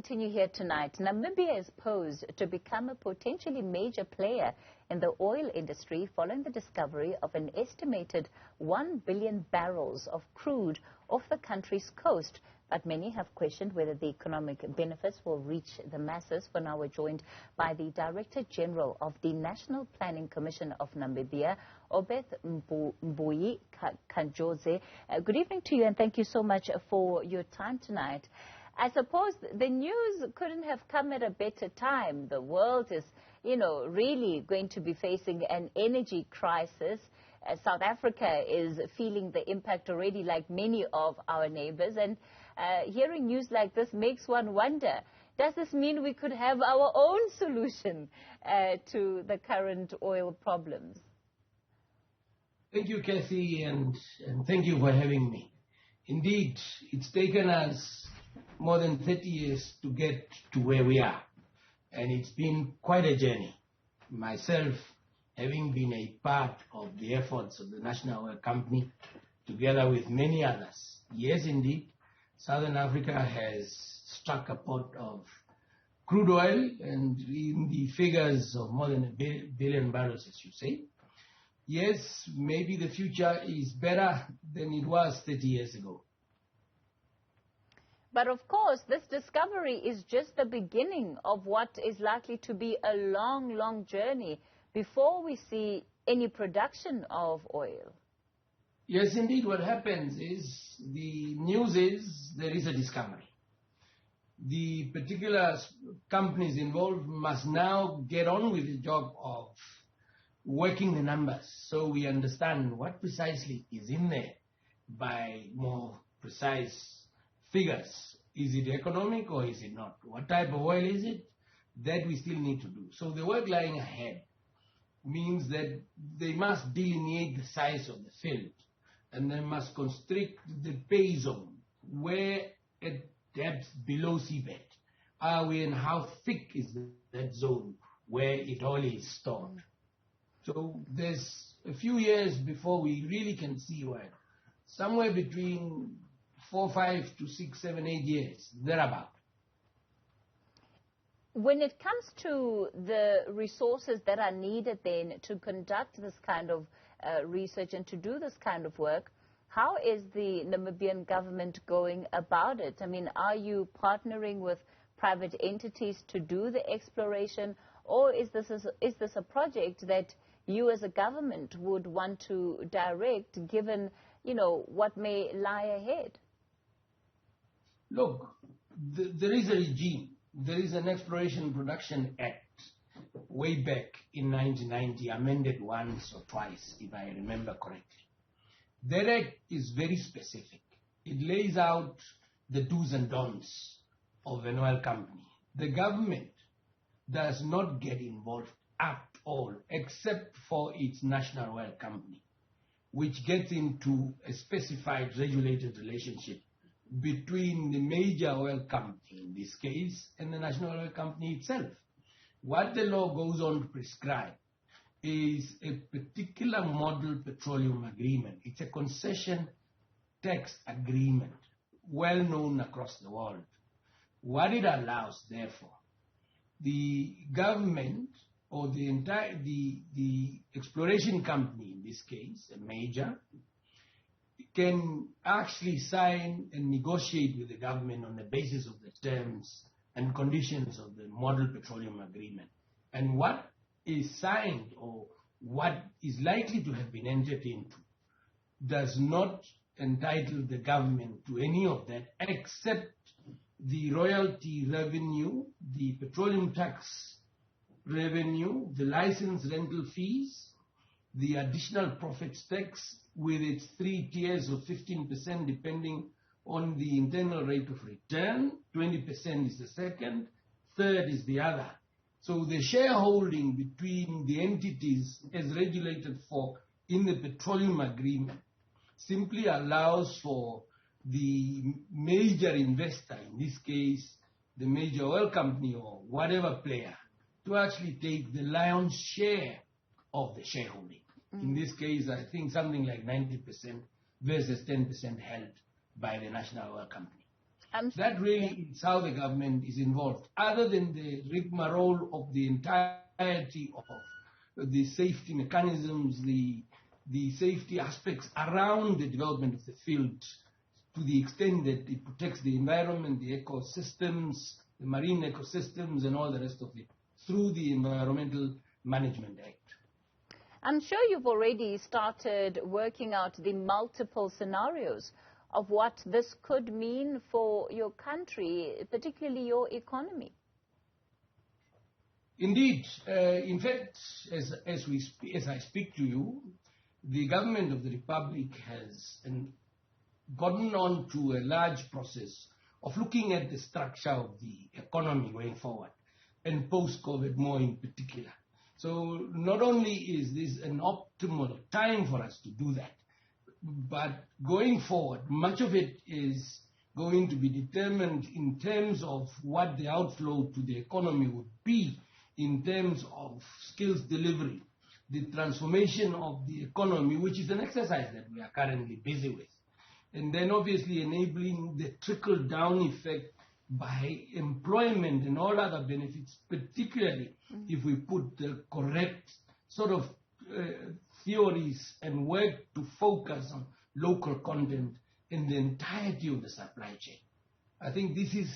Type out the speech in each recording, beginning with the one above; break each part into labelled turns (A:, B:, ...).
A: continue here tonight. Namibia is posed to become a potentially major player in the oil industry following the discovery of an estimated 1 billion barrels of crude off the country's coast. But many have questioned whether the economic benefits will reach the masses. For now, we're joined by the Director General of the National Planning Commission of Namibia, Obeth Mbui Kand-Joze. Good evening to you, and thank you so much for your time tonight. I suppose the news couldn't have come at a better time. The world is, really going to be facing an energy crisis. South Africa is feeling the impact already, like many of our neighbors. And hearing news like this makes one wonder, does this mean we could have our own solution to the current oil problems?
B: Thank you, Kathy, and thank you for having me. Indeed, it's taken us more than 30 years to get to where we are, and it's been quite a journey. Myself, having been a part of the efforts of the National Oil Company, together with many others. Yes, indeed, Southern Africa has struck a pot of crude oil, and in the figures of more than a billion barrels, as you say. Yes, maybe the future is better than it was 30 years ago.
A: But of course, this discovery is just the beginning of what is likely to be a long, long journey before we see any production of oil.
B: Yes, indeed, what happens is, the news is there is a discovery. The particular companies involved must now get on with the job of working the numbers so we understand what precisely is in there by more precise figures. Is it economic or is it not? What type of oil is it? That we still need to do. So the work lying ahead means that they must delineate the size of the field, and they must constrict the pay zone. Where at depth below seabed are we, and how thick is that zone where it all is stored? So there's a few years before we really can see where. Somewhere between 4, 5 to 6, 7, 8 years, thereabout.
A: When it comes to the resources that are needed then to conduct this kind of research and to do this kind of work, how is the Namibian government going about it? I mean, are you partnering with private entities to do the exploration, or is this a project that you as a government would want to direct, given, what may lie ahead?
B: Look, there is a regime. There is an Exploration Production Act way back in 1990, amended once or twice, if I remember correctly. That act is very specific. It lays out the do's and don'ts of an oil company. The government does not get involved at all, except for its national oil company, which gets into a specified regulated relationship between the major oil company, in this case, and the national oil company itself. What the law goes on to prescribe is a particular model petroleum agreement. It's a concession tax agreement, well known across the world. What it allows, therefore, the government or the exploration company, in this case, a major, can actually sign and negotiate with the government on the basis of the terms and conditions of the model petroleum agreement. And what is signed or what is likely to have been entered into does not entitle the government to any of that except the royalty revenue, the petroleum tax revenue, the license rental fees, the additional profits tax with its 3 tiers of 15% depending on the internal rate of return. 20% is the second, third is the other. So the shareholding between the entities as regulated for in the petroleum agreement simply allows for the major investor, in this case the major oil company or whatever player, to actually take the lion's share of the shareholding. In this case, I think something like 90% versus 10% held by the National Oil Company. That really is how the government is involved. Other than the rigmarole of the entirety of the safety mechanisms, the safety aspects around the development of the field, to the extent that it protects the environment, the ecosystems, the marine ecosystems, and all the rest of it, through the Environmental Management Act.
A: I'm sure you've already started working out the multiple scenarios of what this could mean for your country, particularly your economy.
B: Indeed. In fact, as I speak to you, the government of the Republic has gotten on to a large process of looking at the structure of the economy going forward, and post-COVID more in particular. So not only is this an optimal time for us to do that, but going forward, much of it is going to be determined in terms of what the outflow to the economy would be in terms of skills delivery, the transformation of the economy, which is an exercise that we are currently busy with, and then obviously enabling the trickle-down effect by employment and all other benefits, particularly if we put the correct sort of theories and work to focus on local content in the entirety of the supply chain. I think this is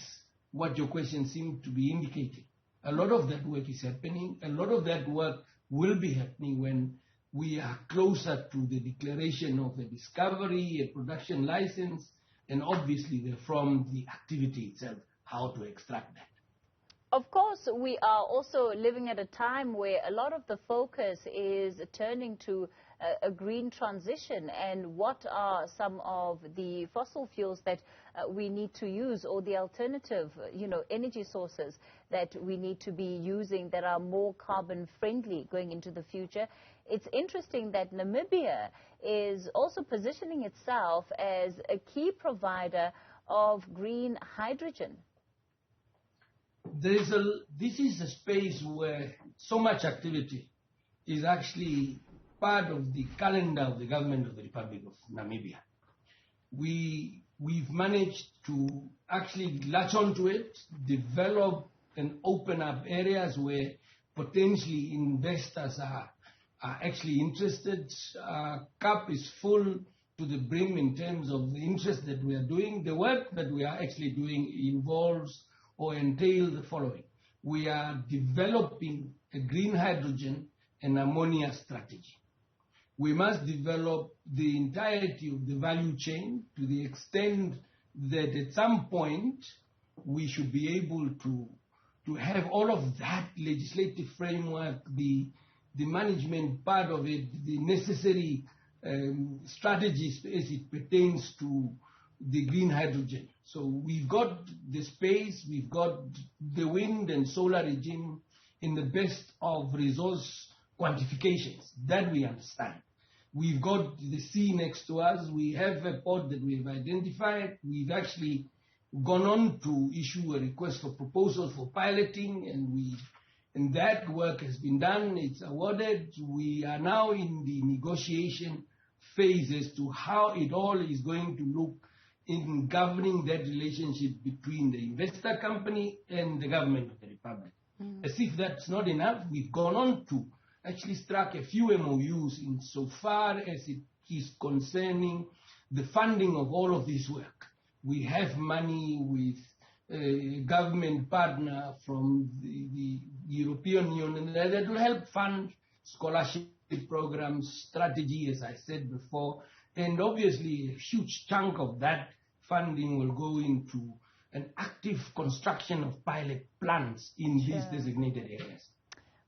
B: what your question seemed to be indicating. A lot of that work is happening. A lot of that work will be happening when we are closer to the declaration of a discovery, a production license, and obviously from the activity itself, how to extract that.
A: Of course, we are also living at a time where a lot of the focus is turning to a green transition, and what are some of the fossil fuels that we need to use, or the alternative, energy sources that we need to be using that are more carbon friendly going into the future. It's interesting that Namibia is also positioning itself as a key provider of green hydrogen.
B: This is a space where so much activity is actually part of the calendar of the government of the Republic of Namibia. We've managed to actually latch onto it, develop and open up areas where potentially investors are actually interested. Our cup is full to the brim in terms of the interest that we are doing. The work that we are actually doing involves or entail the following. We are developing a green hydrogen and ammonia strategy. We must develop the entirety of the value chain to the extent that at some point we should be able to have all of that legislative framework, the management part of it, the necessary strategies as it pertains to the green hydrogen. So we've got the space, we've got the wind and solar regime in the best of resource quantifications. That we understand. We've got the sea next to us. We have a port that we've identified. We've actually gone on to issue a request for proposal for piloting, and that work has been done. It's awarded. We are now in the negotiation phase as to how it all is going to look in governing that relationship between the investor company and the government of the Republic. As if that's not enough, we've gone on to actually struck a few MOUs insofar as it is concerning the funding of all of this work. We have money with a government partner from the European Union that will help fund scholarship programs, strategy, as I said before, and obviously a huge chunk of that funding will go into an active construction of pilot plants in these designated areas.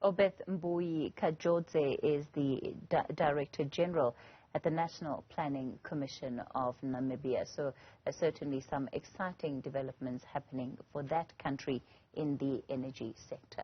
A: Obeth Mbui Kand-Joze is the Director General at the National Planning Commission of Namibia. So certainly some exciting developments happening for that country in the energy sector.